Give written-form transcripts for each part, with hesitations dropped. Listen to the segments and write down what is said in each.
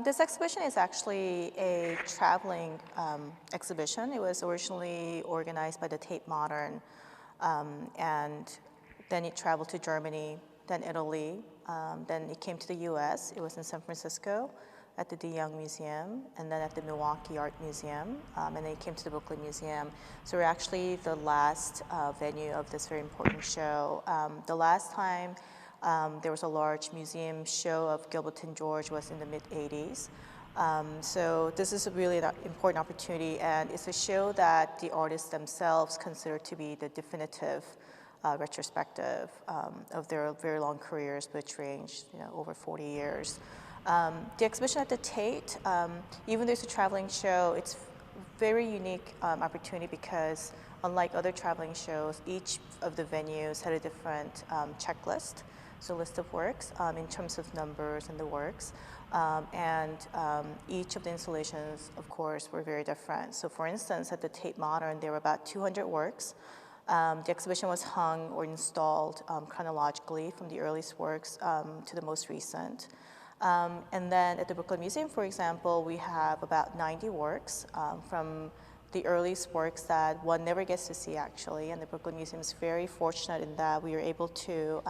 This exhibition is actually a traveling exhibition. It was originally organized by the Tate Modern, and then it traveled to Germany, then Italy, then it came to the US. It was in San Francisco at the De Young Museum, and then at the Milwaukee Art Museum, and then it came to the Brooklyn Museum. So we're actually the last venue of this very important show. The last time there was a large museum show of Gilbert George was in the mid-'80s. So this is a really important opportunity, and it's a show that the artists themselves consider to be the definitive retrospective of their very long careers, which range over 40 years. The exhibition at the Tate, even though it's a traveling show, it's very unique opportunity because unlike other traveling shows, each of the venues had a different checklist, so list of works in terms of numbers and the works. Each of the installations, of course, were very different. So for instance, at the Tate Modern, there were about 200 works. The exhibition was hung or installed chronologically from the earliest works to the most recent. And then at the Brooklyn Museum, for example, we have about 90 works from the earliest works that one never gets to see, actually. And the Brooklyn Museum is very fortunate in that we are able to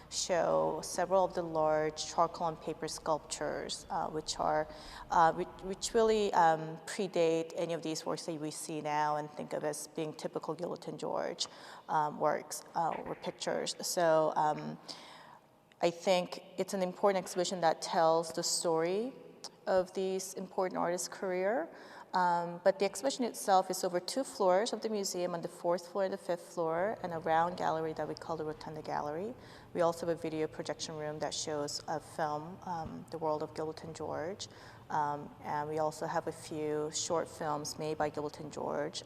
show several of the large charcoal and paper sculptures, which really predate any of these works that we see now and think of as being typical Gilbert George works or pictures. So I think it's an important exhibition that tells the story of these important artists' career. But the exhibition itself is over 2 floors of the museum, on the 4th floor and the 5th floor, and a round gallery that we call the Rotunda Gallery. We also have a video projection room that shows a film, The World of Gilbert George. And we also have a few short films made by Gilbert George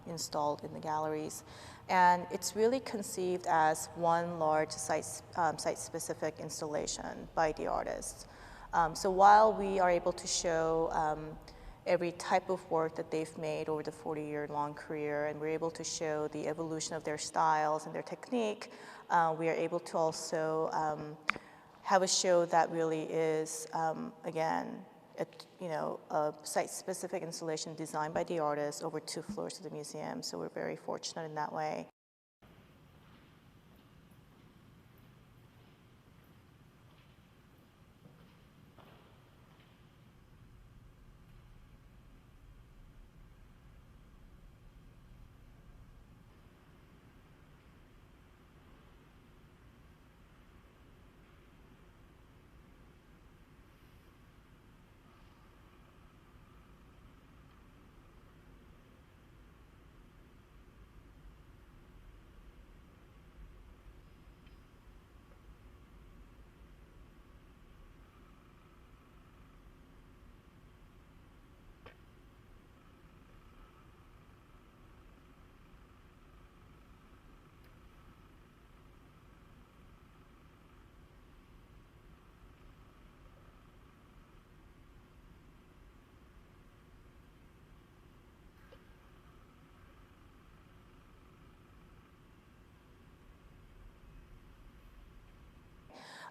installed in the galleries. And it's really conceived as one large site-specific installation by the artists. So while we are able to show every type of work that they've made over the 40-year-long career, and we're able to show the evolution of their styles and their technique, we are able to also have a show that really is, again, a site-specific installation designed by the artist over 2 floors of the museum. So we're very fortunate in that way.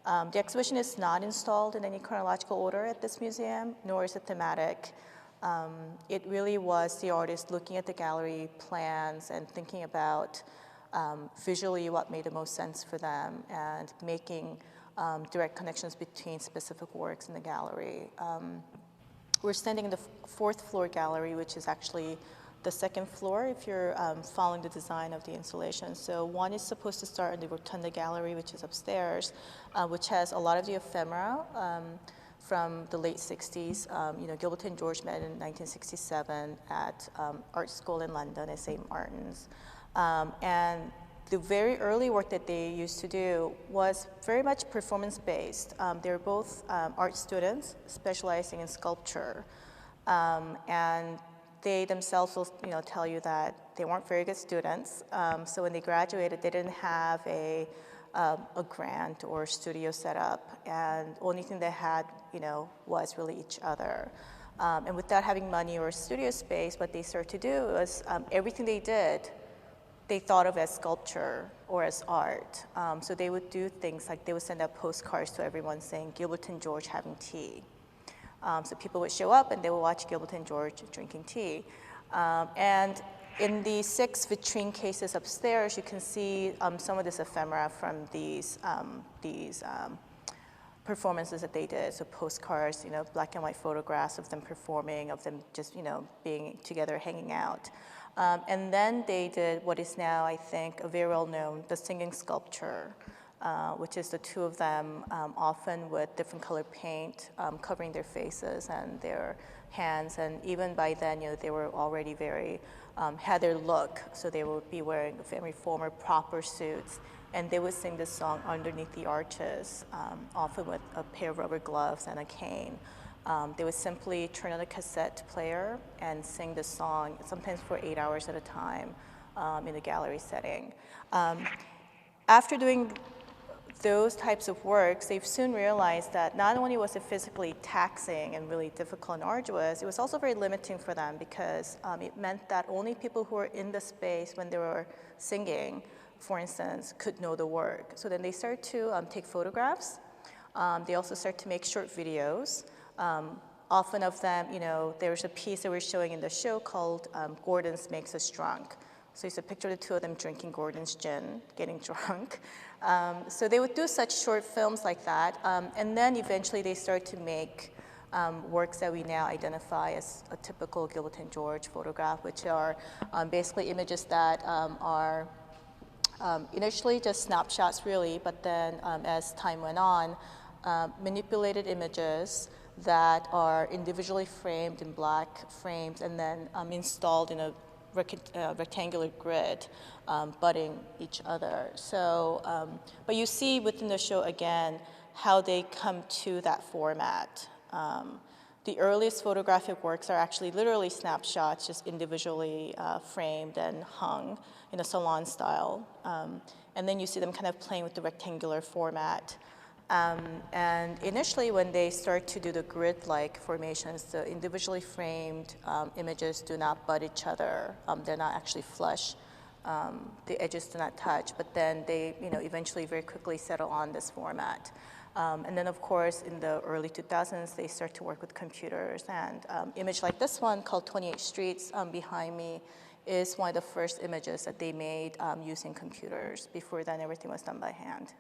The exhibition is not installed in any chronological order at this museum, nor is it thematic. It really was the artist looking at the gallery plans and thinking about visually what made the most sense for them and making direct connections between specific works in the gallery. We're standing in the 4th floor gallery, which is actually the 2nd floor if you're following the design of the installation. So one is supposed to start in the Rotunda Gallery, which is upstairs, which has a lot of the ephemera from the late 60s. Gilbert George met in 1967 at art school in London at St. Martin's. And the very early work that they used to do was very much performance-based. They were both art students specializing in sculpture. And they themselves will tell you that they weren't very good students. So when they graduated, they didn't have a grant or studio set up. And the only thing they had was really each other. And without having money or studio space, what they started to do was everything they did, they thought of as sculpture or as art. So they would do things like they would send out postcards to everyone saying, Gilbert George having tea. So people would show up and they would watch Gilbert and George drinking tea. And in the 6 vitrine cases upstairs, you can see some of this ephemera from these performances that they did. So postcards, black and white photographs of them performing, of them just, being together, hanging out. And then they did what is now, I think, a very well-known, the singing sculpture, which is the 2 of them, often with different colored paint, covering their faces and their hands. And even by then, they were already very, had their look. So they would be wearing very formal, proper suits. And they would sing this song underneath the arches, often with a pair of rubber gloves and a cane. They would simply turn on a cassette player and sing the song, sometimes for 8 hours at a time in a gallery setting. After doing those types of works, they've soon realized that not only was it physically taxing and really difficult and arduous, it was also very limiting for them because it meant that only people who were in the space when they were singing, for instance, could know the work. So then they started to take photographs. They also started to make short videos. Often of them, there's a piece that we're showing in the show called Gordon's Makes Us Drunk. So it's a picture of the 2 of them drinking Gordon's gin, getting drunk. So they would do such short films like that. And then eventually they started to make works that we now identify as a typical Gilbert and George photograph, which are basically images that are initially just snapshots really, but then as time went on, manipulated images that are individually framed in black frames and then installed in a rectangular grid, butting each other. So, but you see within the show again how they come to that format. The earliest photographic works are actually literally snapshots, just individually framed and hung in a salon style. And then you see them kind of playing with the rectangular format. And initially when they start to do the grid-like formations, the individually framed images do not butt each other. They're not actually flush. The edges do not touch, but then they eventually very quickly settle on this format. And then of course in the early 2000s, they start to work with computers, and image like this one called 28 Streets behind me is one of the first images that they made using computers. Before then, everything was done by hand.